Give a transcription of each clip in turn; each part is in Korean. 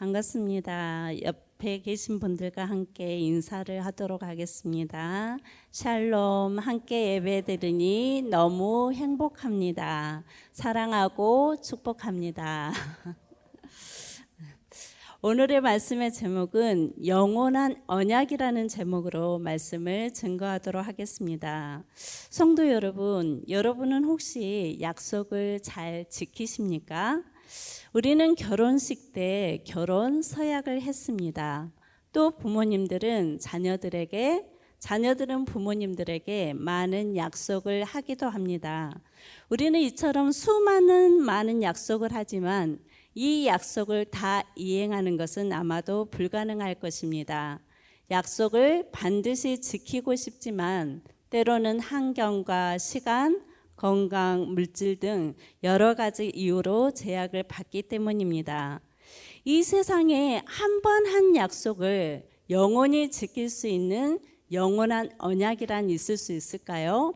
반갑습니다. 옆에 계신 분들과 함께 인사를 하도록 하겠습니다. 샬롬, 함께 예배드리니 너무 행복합니다. 사랑하고 축복합니다. 오늘의 말씀의 제목은 영원한 언약이라는 제목으로 말씀을 증거하도록 하겠습니다. 성도 여러분, 여러분은 혹시 약속을 잘 지키십니까? 우리는 결혼식 때 결혼 서약을 했습니다. 또 부모님들은 자녀들은 부모님들에게 많은 약속을 하기도 합니다. 우리는 이처럼 많은 약속을 하지만 이 약속을 다 이행하는 것은 아마도 불가능할 것입니다. 약속을 반드시 지키고 싶지만 때로는 환경과 시간, 건강, 물질 등 여러 가지 이유로 제약을 받기 때문입니다. 이 세상에 한 번 한 약속을 영원히 지킬 수 있는 영원한 언약이란 있을 수 있을까요?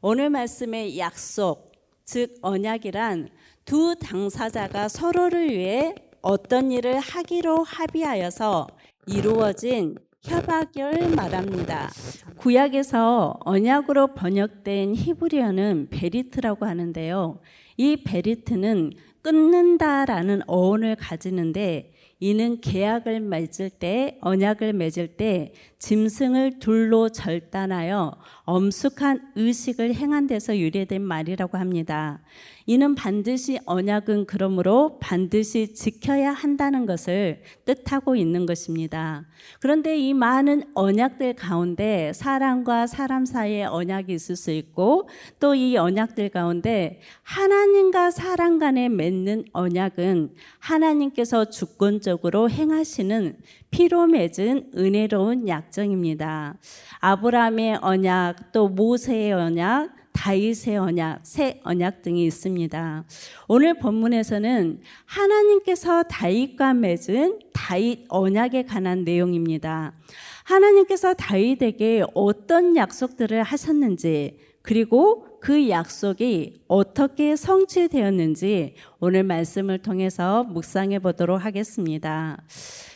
오늘 말씀의 약속, 즉 언약이란 두 당사자가 서로를 위해 어떤 일을 하기로 합의하여서 이루어진 협약을 말합니다. 구약에서 언약으로 번역된 히브리어는 베리트라고 하는데요. 이 베리트는 끊는다라는 어원을 가지는데 이는 계약을 맺을 때, 언약을 맺을 때 짐승을 둘로 절단하여 엄숙한 의식을 행한 데서 유래된 말이라고 합니다. 이는 반드시 언약은 그러므로 반드시 지켜야 한다는 것을 뜻하고 있는 것입니다. 그런데 이 많은 언약들 가운데 사람과 사람 사이의 언약이 있을 수 있고 또 이 언약들 가운데 하나님과 사람 간에 맺는 언약은 하나님께서 주권적으로 행하시는 피로 맺은 은혜로운 약정입니다. 아브라함의 언약, 또 모세의 언약, 다윗의 언약, 새 언약 등이 있습니다. 오늘 본문에서는 하나님께서 다윗과 맺은 다윗 언약에 관한 내용입니다. 하나님께서 다윗에게 어떤 약속들을 하셨는지 그리고 그 약속이 어떻게 성취되었는지 오늘 말씀을 통해서 묵상해 보도록 하겠습니다.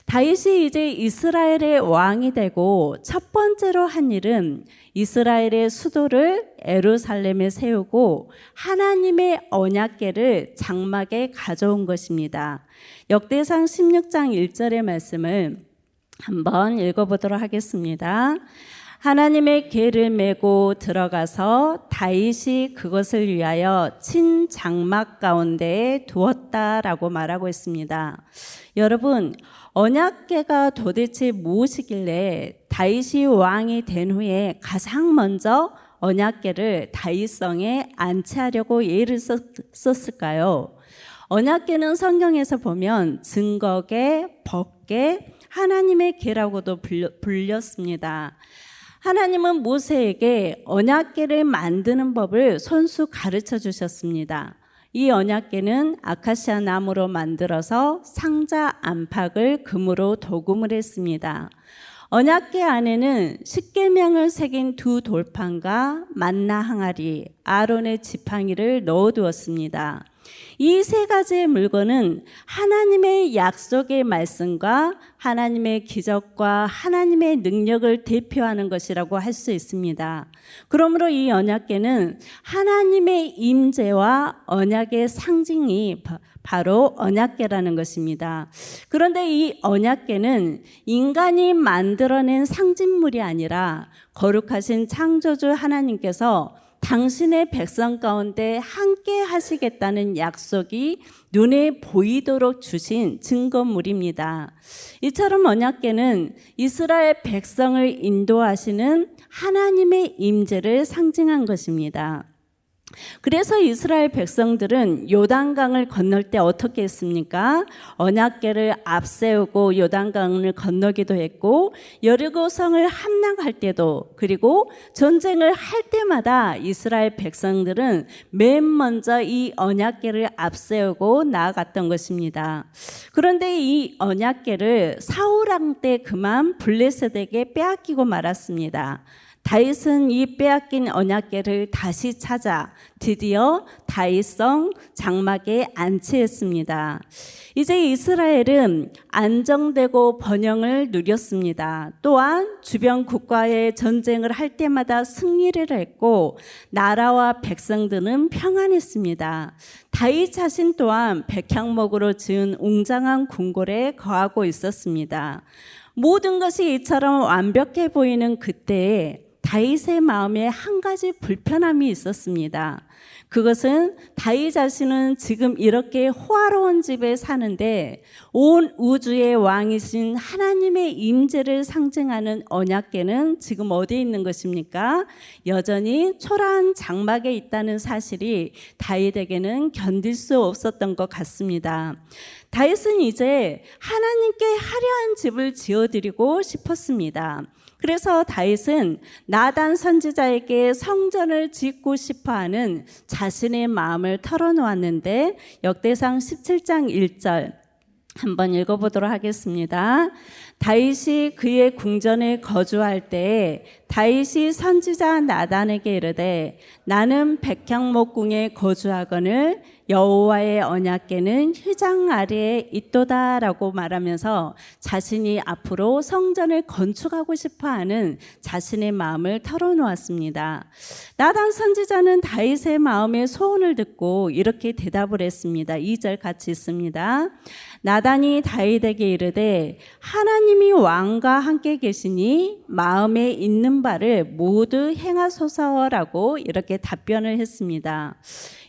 다윗이 이제 이스라엘의 왕이 되고 첫 번째로 한 일은 이스라엘의 수도를 예루살렘에 세우고 하나님의 언약궤를 장막에 가져온 것입니다. 역대상 16장 1절의 말씀을 한번 읽어보도록 하겠습니다. 하나님의 궤를 메고 들어가서 다윗이 그것을 위하여 친 장막 가운데에 두었다라고 말하고 있습니다. 여러분, 언약궤가 도대체 무엇이길래 다윗이 왕이 된 후에 가장 먼저 언약궤를 다윗성에 안치하려고 예를 썼을까요? 언약궤는 성경에서 보면 증거궤, 법궤, 하나님의 궤라고도 불렸습니다. 하나님은 모세에게 언약궤를 만드는 법을 손수 가르쳐 주셨습니다. 이 언약궤는 아카시아 나무로 만들어서 상자 안팎을 금으로 도금을 했습니다. 언약궤 안에는 십계명을 새긴 두 돌판과 만나 항아리, 아론의 지팡이를 넣어두었습니다. 이 세 가지의 물건은 하나님의 약속의 말씀과 하나님의 기적과 하나님의 능력을 대표하는 것이라고 할 수 있습니다. 그러므로 이 언약궤는 하나님의 임재와 언약의 상징이 바로 언약궤라는 것입니다. 그런데 이 언약궤는 인간이 만들어낸 상징물이 아니라 거룩하신 창조주 하나님께서 당신의 백성 가운데 함께 하시겠다는 약속이 눈에 보이도록 주신 증거물입니다. 이처럼 언약궤는 이스라엘 백성을 인도하시는 하나님의 임재를 상징한 것입니다. 그래서 이스라엘 백성들은 요단강을 건널 때 어떻게 했습니까? 언약궤를 앞세우고 요단강을 건너기도 했고 여리고성을 함락할 때도 그리고 전쟁을 할 때마다 이스라엘 백성들은 맨 먼저 이 언약궤를 앞세우고 나아갔던 것입니다. 그런데 이 언약궤를 사울 왕 때 그만 블레셋에게 빼앗기고 말았습니다. 다윗은 이 빼앗긴 언약궤를 다시 찾아 드디어 다윗성 장막에 안치했습니다. 이제 이스라엘은 안정되고 번영을 누렸습니다. 또한 주변 국가의 전쟁을 할 때마다 승리를 했고 나라와 백성들은 평안했습니다. 다윗 자신 또한 백향목으로 지은 웅장한 궁궐에 거하고 있었습니다. 모든 것이 이처럼 완벽해 보이는 그때에 다윗의 마음에 한 가지 불편함이 있었습니다. 그것은 다윗 자신은 지금 이렇게 호화로운 집에 사는데 온 우주의 왕이신 하나님의 임재를 상징하는 언약궤는 지금 어디에 있는 것입니까? 여전히 초라한 장막에 있다는 사실이 다윗에게는 견딜 수 없었던 것 같습니다. 다윗은 이제 하나님께 화려한 집을 지어드리고 싶었습니다. 그래서 다윗은 나단 선지자에게 성전을 짓고 싶어하는 자신의 마음을 털어놓았는데 역대상 17장 1절 한번 읽어보도록 하겠습니다. 다윗이 그의 궁전에 거주할 때에 다윗이 선지자 나단에게 이르되 나는 백향목궁에 거주하거늘 여호와의 언약궤는 휘장 아래에 있도다라고 말하면서 자신이 앞으로 성전을 건축하고 싶어하는 자신의 마음을 털어놓았습니다. 나단 선지자는 다윗의 마음의 소원을 듣고 이렇게 대답을 했습니다. 2절 같이 있습니다. 나단이 다윗에게 이르되 하나님이 왕과 함께 계시니 마음에 있는 바를 모두 행하소서라고 이렇게 답변을 했습니다.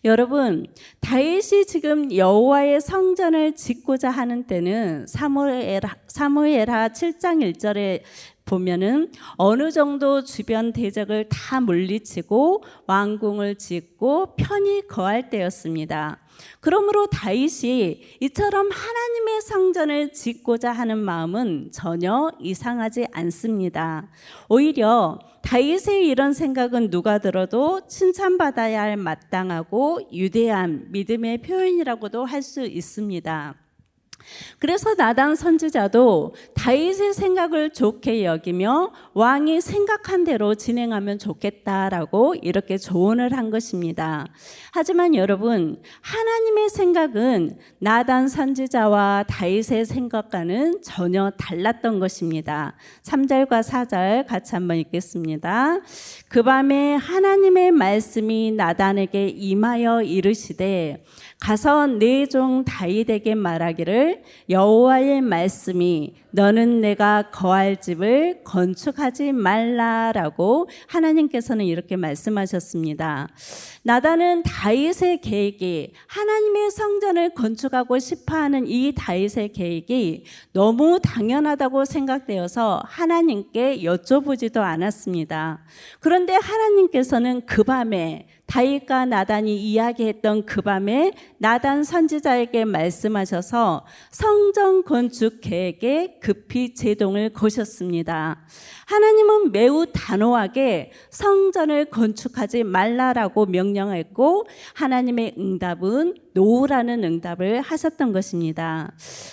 여러분, 다윗이 지금 여호와의 성전을 짓고자 하는 때는 사무엘하 7장 1절에 보면은 어느 정도 주변 대적을 다 물리치고 왕궁을 짓고 편히 거할 때였습니다. 그러므로 다윗이 이처럼 하나님의 성전을 짓고자 하는 마음은 전혀 이상하지 않습니다. 오히려 다윗의 이런 생각은 누가 들어도 칭찬받아야 할 마땅하고 유대한 믿음의 표현이라고도 할 수 있습니다. 그래서 나단 선지자도 다윗의 생각을 좋게 여기며 왕이 생각한 대로 진행하면 좋겠다라고 이렇게 조언을 한 것입니다. 하지만 여러분, 하나님의 생각은 나단 선지자와 다윗의 생각과는 전혀 달랐던 것입니다. 3절과 4절 같이 한번 읽겠습니다. 그 밤에 하나님의 말씀이 나단에게 임하여 이르시되 가서 내 종 다윗에게 말하기를 여호와의 말씀이 너는 내가 거할 집을 건축하지 말라라고 하나님께서는 이렇게 말씀하셨습니다. 나단은 다윗의 계획이 하나님의 성전을 건축하고 싶어하는 이 다윗의 계획이 너무 당연하다고 생각되어서 하나님께 여쭤보지도 않았습니다. 그런데 하나님께서는 그 밤에 다윗과 나단이 이야기했던 그 밤에 나단 선지자에게 말씀하셔서 성전 건축 계획에 급히 제동을 거셨습니다. 하나님은 매우 단호하게 성전을 건축하지 말라라고 명령했고 하나님의 응답은 노라는 응답을 하셨던 것입니다.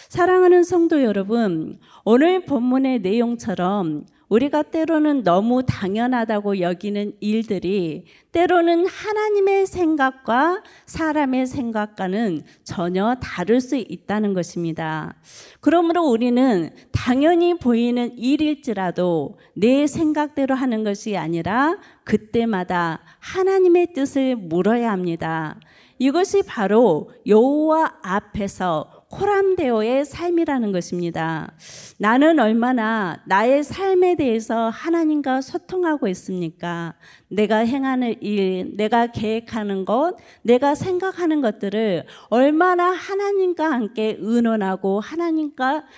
사랑하는 성도 여러분, 오늘 본문의 내용처럼 우리가 때로는 너무 당연하다고 여기는 일들이 때로는 하나님의 생각과 사람의 생각과는 전혀 다를 수 있다는 것입니다. 그러므로 우리는 당연히 보이는 일일지라도 내 생각대로 하는 것이 아니라 그때마다 하나님의 뜻을 물어야 합니다. 이것이 바로 여호와 앞에서 코람데오의 삶이라는 것입니다. 나는 얼마나 나의 삶에 대해서 하나님과 소통하고 있습니까? 내가 행하는 일, 내가 계획하는 것, 내가 생각하는 것들을 얼마나 하나님과 함께 의논하고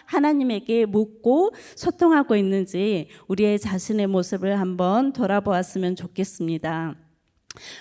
하나님에게 묻고 소통하고 있는지 우리의 자신의 모습을 한번 돌아보았으면 좋겠습니다.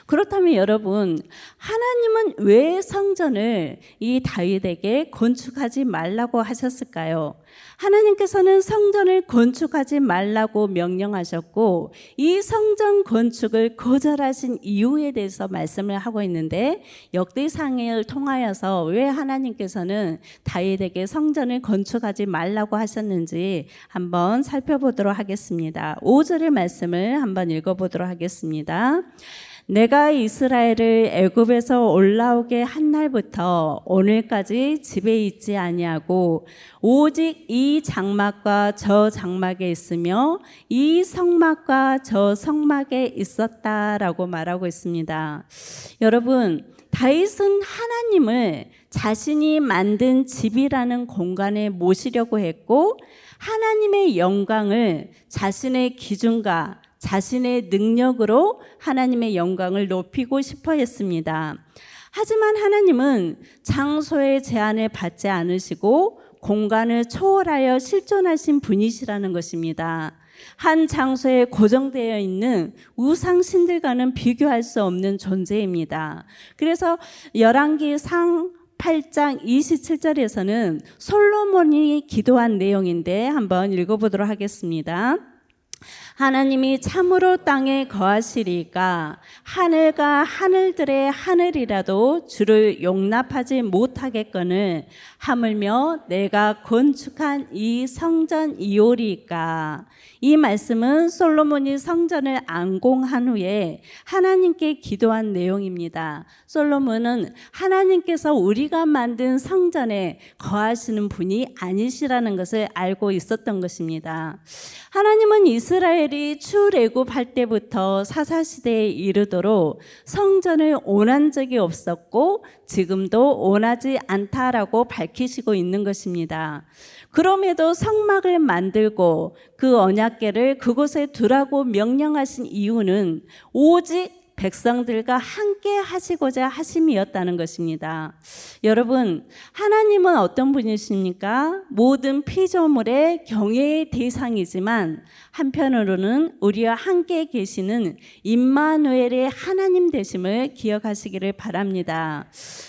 그렇다면 여러분, 하나님은 왜 성전을 이 다윗에게 건축하지 말라고 하셨을까요? 하나님께서는 성전을 건축하지 말라고 명령하셨고 이 성전 건축을 거절하신 이유에 대해서 말씀을 하고 있는데 역대상을 통하여서 왜 하나님께서는 다윗에게 성전을 건축하지 말라고 하셨는지 한번 살펴보도록 하겠습니다. 5절의 말씀을 한번 읽어보도록 하겠습니다. 내가 이스라엘을 애굽에서 올라오게 한 날부터 오늘까지 집에 있지 아니하고 오직 이 장막과 저 장막에 있으며 이 성막과 저 성막에 있었다라고 말하고 있습니다. 여러분, 다윗은 하나님을 자신이 만든 집이라는 공간에 모시려고 했고 하나님의 영광을 자신의 기준과 자신의 능력으로 하나님의 영광을 높이고 싶어 했습니다. 하지만 하나님은 장소의 제한을 받지 않으시고 공간을 초월하여 실존하신 분이시라는 것입니다. 한 장소에 고정되어 있는 우상신들과는 비교할 수 없는 존재입니다. 그래서 열왕기상 8장 27절에서는 솔로몬이 기도한 내용인데 한번 읽어보도록 하겠습니다. 하나님이 참으로 땅에 거하시리까 하늘과 하늘들의 하늘이라도 주를 용납하지 못하겠거늘 하물며 내가 건축한 이 성전이오리까. 이 말씀은 솔로몬이 성전을 안공한 후에 하나님께 기도한 내용입니다. 솔로몬은 하나님께서 우리가 만든 성전에 거하시는 분이 아니시라는 것을 알고 있었던 것입니다. 하나님은 이스라엘이 출애굽할 때부터 사사시대에 이르도록 성전을 원한 적이 없었고 지금도 원하지 않다라고 밝히시고 있는 것입니다. 그럼에도 성막을 만들고 그 언약궤를 그곳에 두라고 명령하신 이유는 오직 백성들과 함께 하시고자 하심이었다는 것입니다. 여러분, 하나님은 어떤 분이십니까? 모든 피조물의 경외의 대상이지만 한편으로는 우리와 함께 계시는 임마누엘의 하나님 되심을 기억하시기를 바랍니다.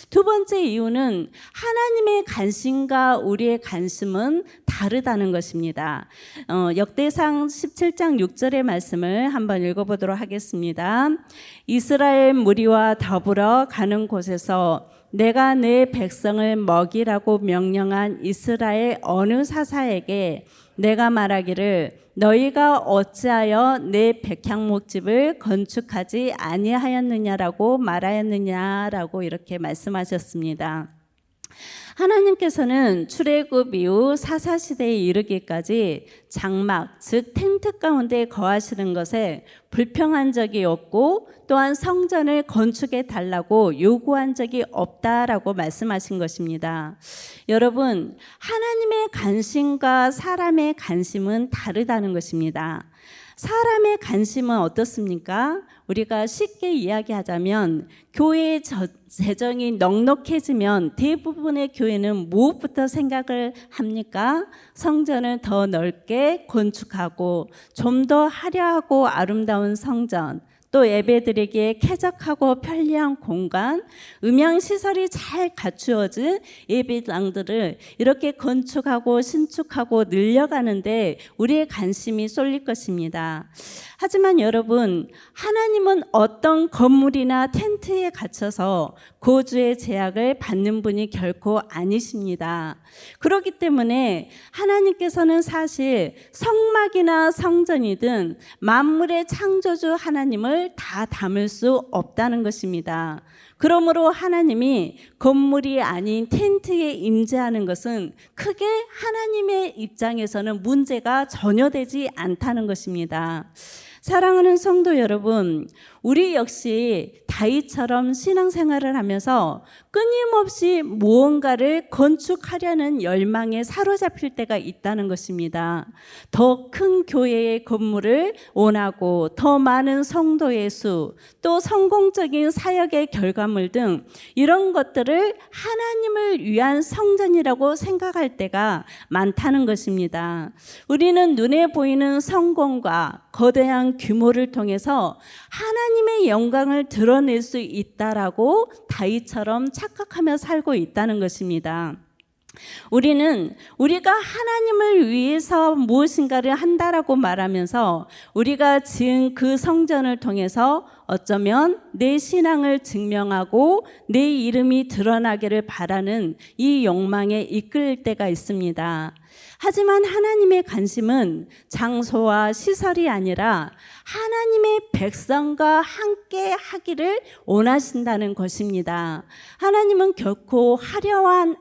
두 번째 이유는 하나님의 관심과 우리의 관심은 다르다는 것입니다. 역대상 17장 6절의 말씀을 한번 읽어보도록 하겠습니다. 이스라엘 무리와 더불어 가는 곳에서 내가 내 백성을 먹이라고 명령한 이스라엘 어느 사사에게 내가 말하기를 너희가 어찌하여 내 백향목집을 건축하지 아니하였느냐라고 말하였느냐라고 이렇게 말씀하셨습니다. 하나님께서는 출애굽 이후 사사시대에 이르기까지 장막, 즉 텐트 가운데 거하시는 것에 불평한 적이 없고 또한 성전을 건축해 달라고 요구한 적이 없다라고 말씀하신 것입니다. 여러분, 하나님의 관심과 사람의 관심은 다르다는 것입니다. 사람의 관심은 어떻습니까? 우리가 쉽게 이야기하자면 교회의 재정이 넉넉해지면 대부분의 교회는 무엇부터 생각을 합니까? 성전을 더 넓게 건축하고 좀 더 화려하고 아름다운 성전, 또 예배드리기에 쾌적하고 편리한 공간, 음향시설이 잘 갖추어진 예배당들을 이렇게 건축하고 신축하고 늘려가는데 우리의 관심이 쏠릴 것입니다. 하지만 여러분, 하나님은 어떤 건물이나 텐트에 갇혀서 거주의 제약을 받는 분이 결코 아니십니다. 그렇기 때문에 하나님께서는 사실 성막이나 성전이든 만물의 창조주 하나님을 다 담을 수 없다는 것입니다. 그러므로 하나님이 건물이 아닌 텐트에 임재하는 것은 크게 하나님의 입장에서는 문제가 전혀 되지 않다는 것입니다. 사랑하는 성도 여러분, 우리 역시 다윗처럼 신앙생활을 하면서 끊임없이 무언가를 건축하려는 열망에 사로잡힐 때가 있다는 것입니다. 더 큰 교회의 건물을 원하고 더 많은 성도의 수, 또 성공적인 사역의 결과물 등 이런 것들을 하나님을 위한 성전이라고 생각할 때가 많다는 것입니다. 우리는 눈에 보이는 성공과 거대한 규모를 통해서 하나님의 영광을 드러낼 수 있다라고 다윗처럼 착각하며 살고 있다는 것입니다. 우리는 우리가 하나님을 위해서 무엇인가를 한다라고 말하면서 우리가 지은 그 성전을 통해서 어쩌면 내 신앙을 증명하고 내 이름이 드러나기를 바라는 이 욕망에 이끌 때가 있습니다. 하지만 하나님의 관심은 장소와 시설이 아니라 하나님의 백성과 함께 하기를 원하신다는 것입니다. 하나님은 결코 화려한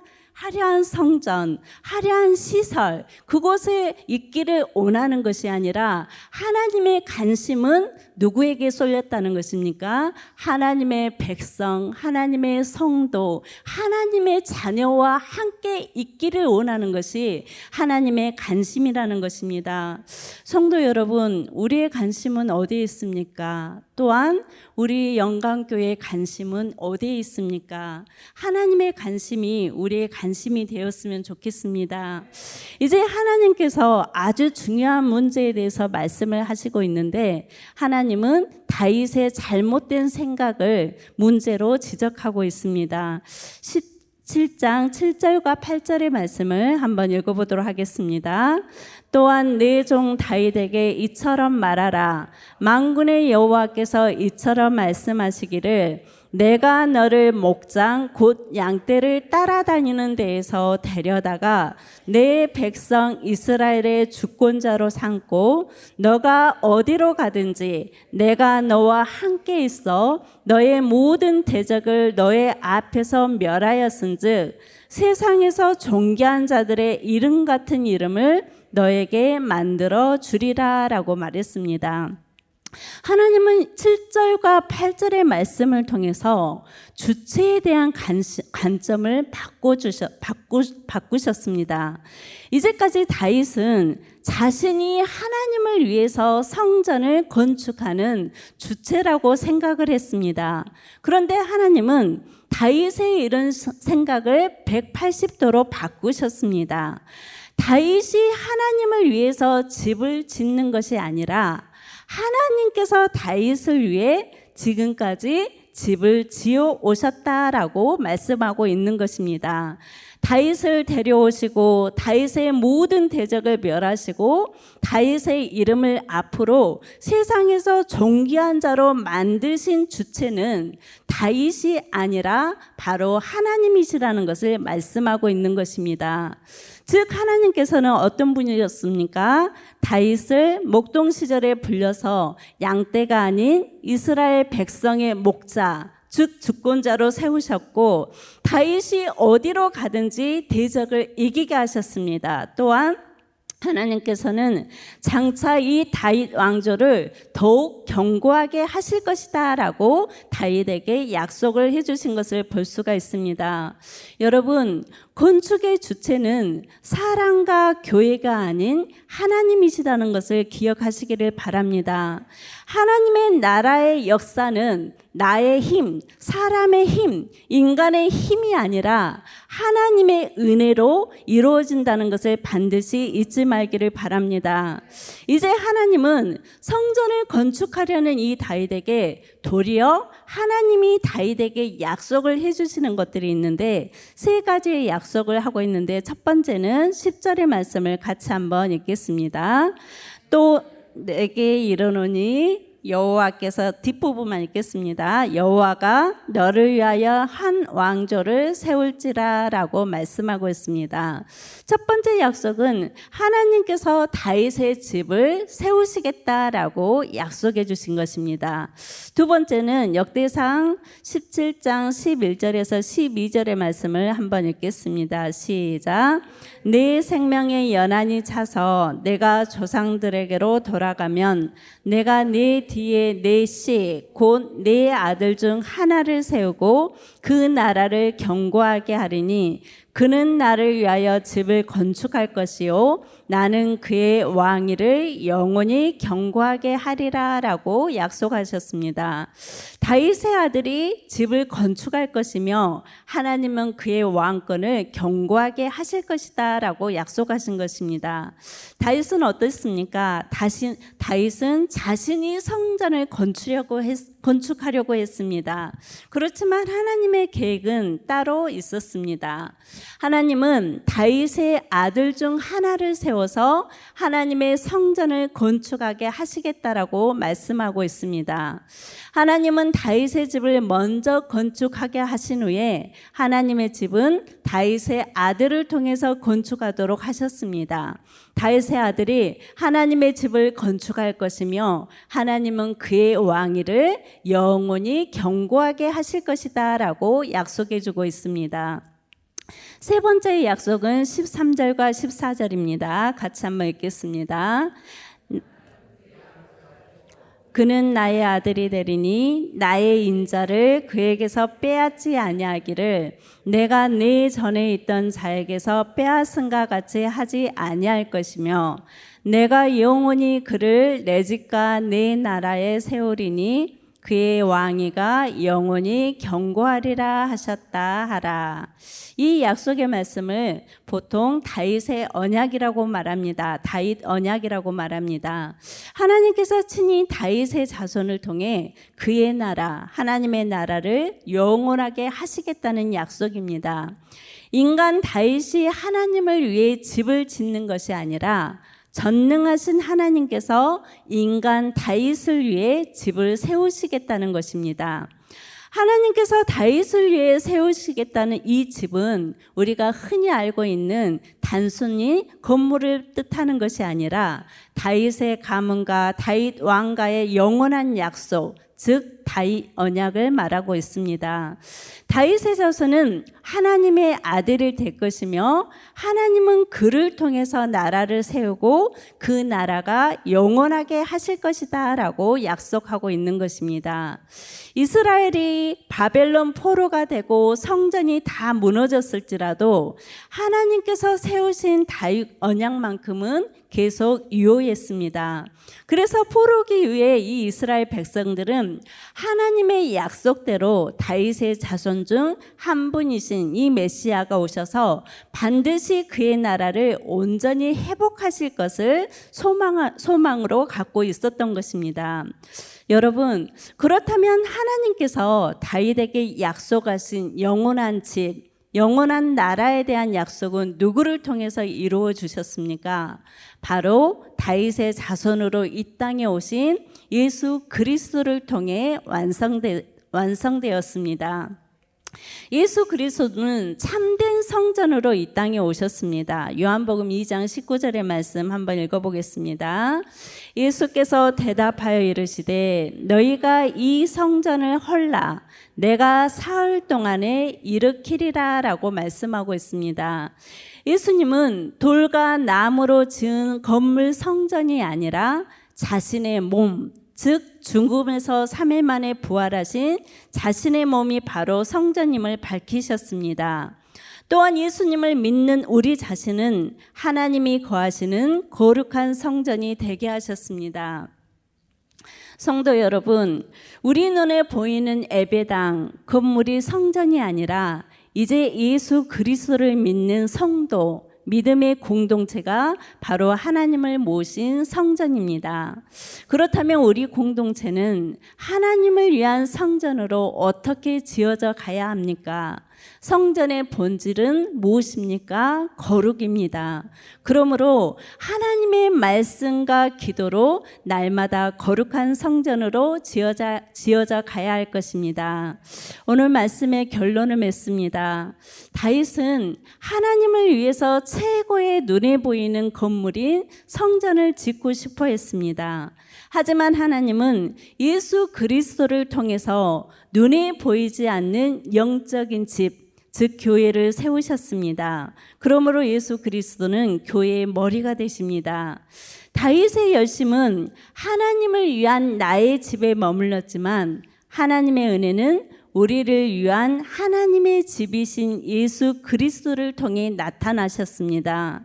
성전, 화려한 시설, 그곳에 있기를 원하는 것이 아니라 하나님의 관심은 누구에게 쏠렸다는 것입니까? 하나님의 백성, 하나님의 성도, 하나님의 자녀와 함께 있기를 원하는 것이 하나님의 관심이라는 것입니다. 성도 여러분, 우리의 관심은 어디에 있습니까? 또한 우리 영광교회의 관심은 어디에 있습니까? 하나님의 관심이 우리의 관심이 되었으면 좋겠습니다. 이제 하나님께서 아주 중요한 문제에 대해서 말씀을 하시고 있는데 하나님은 다윗의 잘못된 생각을 문제로 지적하고 있습니다. 17장 7절과 8절의 말씀을 한번 읽어보도록 하겠습니다. 또한 내 종 다윗에게 이처럼 말하라. 만군의 여호와께서 이처럼 말씀하시기를 내가 너를 목장 곧 양떼를 따라다니는 데에서 데려다가 내 백성 이스라엘의 주권자로 삼고 너가 어디로 가든지 내가 너와 함께 있어 너의 모든 대적을 너의 앞에서 멸하였은즉 세상에서 존귀한 자들의 이름 같은 이름을 너에게 만들어 주리라 라고 말했습니다. 하나님은 7절과 8절의 말씀을 통해서 주체에 대한 관점을 바꾸셨습니다. 이제까지 다윗은 자신이 하나님을 위해서 성전을 건축하는 주체라고 생각을 했습니다. 그런데 하나님은 다윗의 이런 생각을 180도로 바꾸셨습니다. 다윗이 하나님을 위해서 집을 짓는 것이 아니라 하나님께서 다윗을 위해 지금까지 집을 지어 오셨다라고 말씀하고 있는 것입니다. 다윗을 데려오시고 다윗의 모든 대적을 멸하시고 다윗의 이름을 앞으로 세상에서 존귀한 자로 만드신 주체는 다윗이 아니라 바로 하나님이시라는 것을 말씀하고 있는 것입니다. 즉 하나님께서는 어떤 분이셨습니까? 다윗을 목동 시절에 불려서 양떼가 아닌 이스라엘 백성의 목자 즉 주권자로 세우셨고 다윗이 어디로 가든지 대적을 이기게 하셨습니다. 또한 하나님께서는 장차 이 다윗 왕조를 더욱 견고하게 하실 것이다 라고 다윗에게 약속을 해주신 것을 볼 수가 있습니다. 여러분, 건축의 주체는 사랑과 교회가 아닌 하나님이시라는 것을 기억하시기를 바랍니다. 하나님의 나라의 역사는 나의 힘, 사람의 힘, 인간의 힘이 아니라 하나님의 은혜로 이루어진다는 것을 반드시 잊지 말기를 바랍니다. 이제 하나님은 성전을 건축하려는 이 다윗에게 도리어 하나님이 다윗에게 약속을 해주시는 것들이 있는데 세 가지의 약속을 하고 있는데 첫 번째는 10절의 말씀을 같이 한번 읽겠습니다. 또 내게 이르노니 여호와께서 뒷부분만 읽겠습니다. 여호와가 너를 위하여 한 왕조를 세울지라 라고 말씀하고 있습니다. 첫 번째 약속은 하나님께서 다윗의 집을 세우시겠다라고 약속해 주신 것입니다. 두 번째는 역대상 17장 11절에서 12절의 말씀을 한번 읽겠습니다. 시작. 내 생명의 연한이 차서 내가 조상들에게로 돌아가면 내가 내 뒤에 내 씨 곧 내 아들 중 하나를 세우고 그 나라를 견고하게 하리니 그는 나를 위하여 집을 건축할 것이요 나는 그의 왕위를 영원히 견고하게 하리라 라고 약속하셨습니다. 다윗의 아들이 집을 건축할 것이며 하나님은 그의 왕권을 견고하게 하실 것이다 라고 약속하신 것입니다. 다윗은 어떻습니까? 다윗은 자신이 성전을 건축하려고 했습니다. 그렇지만 하나님의 계획은 따로 있었습니다. 하나님은 다윗의 아들 중 하나를 세워서 하나님의 성전을 건축하게 하시겠다라고 말씀하고 있습니다. 하나님은 다윗의 집을 먼저 건축하게 하신 후에 하나님의 집은 다윗의 아들을 통해서 건축하도록 하셨습니다. 다윗의 아들이 하나님의 집을 건축할 것이며 하나님은 그의 왕위를 영원히 견고하게 하실 것이다 라고 약속해 주고 있습니다. 세 번째 약속은 13절과 14절입니다. 같이 한번 읽겠습니다. 그는 나의 아들이 되리니 나의 인자를 그에게서 빼앗지 아니하기를 내가 네 전에 있던 자에게서 빼앗은가 같이 하지 아니할 것이며 내가 영원히 그를 내 집과 내 나라에 세우리니 그의 왕위가 영원히 견고하리라 하셨다 하라. 이 약속의 말씀을 보통 다윗의 언약이라고 말합니다. 다윗 언약이라고 말합니다. 하나님께서 친히 다윗의 자손을 통해 그의 나라, 하나님의 나라를 영원하게 하시겠다는 약속입니다. 인간 다윗이 하나님을 위해 집을 짓는 것이 아니라 전능하신 하나님께서 인간 다윗을 위해 집을 세우시겠다는 것입니다. 하나님께서 다윗을 위해 세우시겠다는 이 집은 우리가 흔히 알고 있는 단순히 건물을 뜻하는 것이 아니라 다윗의 가문과 다윗 왕과의 영원한 약속, 즉 다윗 언약을 말하고 있습니다. 다윗의 자손은 하나님의 아들이 될 것이며 하나님은 그를 통해서 나라를 세우고 그 나라가 영원하게 하실 것이다 라고 약속하고 있는 것입니다. 이스라엘이 바벨론 포로가 되고 성전이 다 무너졌을지라도 하나님께서 세우신 다윗 언약만큼은 계속 유효했습니다. 그래서 포로기 이후에 이 이스라엘 백성들은 하나님의 약속대로 다윗의 자손 중 한 분이신 이 메시아가 오셔서 반드시 그의 나라를 온전히 회복하실 것을 소망으로 갖고 있었던 것입니다. 여러분, 그렇다면 하나님께서 다윗에게 약속하신 영원한 집, 영원한 나라에 대한 약속은 누구를 통해서 이루어 주셨습니까? 바로 다윗의 자손으로 이 땅에 오신 예수 그리스도를 통해 완성되었습니다. 예수 그리스도는 참된 성전으로 이 땅에 오셨습니다. 요한복음 2장 19절의 말씀 한번 읽어보겠습니다. 예수께서 대답하여 이르시되 너희가 이 성전을 헐라 내가 사흘 동안에 일으키리라 라고 말씀하고 있습니다. 예수님은 돌과 나무로 지은 건물 성전이 아니라 자신의 몸, 즉 죽음에서 3일 만에 부활하신 자신의 몸이 바로 성전임을 밝히셨습니다. 또한 예수님을 믿는 우리 자신은 하나님이 거하시는 거룩한 성전이 되게 하셨습니다. 성도 여러분, 우리 눈에 보이는 예배당, 건물이 성전이 아니라 이제 예수 그리스도를 믿는 성도, 믿음의 공동체가 바로 하나님을 모신 성전입니다. 그렇다면 우리 공동체는 하나님을 위한 성전으로 어떻게 지어져 가야 합니까? 성전의 본질은 무엇입니까? 거룩입니다. 그러므로 하나님의 말씀과 기도로 날마다 거룩한 성전으로 지어져 가야 할 것입니다. 오늘 말씀의 결론을 맺습니다. 다윗은 하나님을 위해서 최고의 눈에 보이는 건물인 성전을 짓고 싶어 했습니다. 하지만 하나님은 예수 그리스도를 통해서 눈에 보이지 않는 영적인 집, 즉 교회를 세우셨습니다. 그러므로 예수 그리스도는 교회의 머리가 되십니다. 다윗의 열심은 하나님을 위한 나의 집에 머물렀지만 하나님의 은혜는 우리를 위한 하나님의 집이신 예수 그리스도를 통해 나타나셨습니다.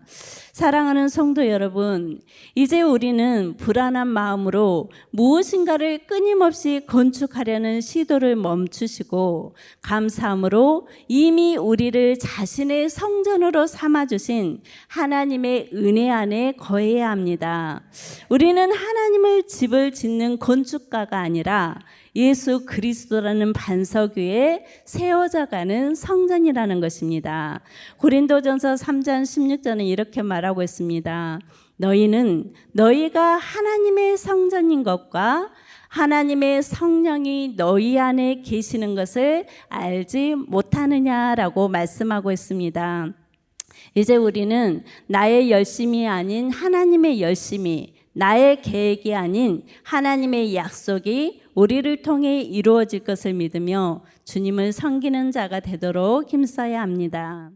사랑하는 성도 여러분, 이제 우리는 불안한 마음으로 무엇인가를 끊임없이 건축하려는 시도를 멈추시고 감사함으로 이미 우리를 자신의 성전으로 삼아주신 하나님의 은혜 안에 거해야 합니다. 우리는 하나님을 집을 짓는 건축가가 아니라 예수 그리스도라는 반석 위에 세워져가는 성전이라는 것입니다. 고린도전서 3장 16절은 이렇게 말하고 있습니다. 너희는 너희가 하나님의 성전인 것과 하나님의 성령이 너희 안에 계시는 것을 알지 못하느냐라고 말씀하고 있습니다. 이제 우리는 나의 열심이 아닌 하나님의 열심이, 나의 계획이 아닌 하나님의 약속이 우리를 통해 이루어질 것을 믿으며 주님을 섬기는 자가 되도록 힘써야 합니다.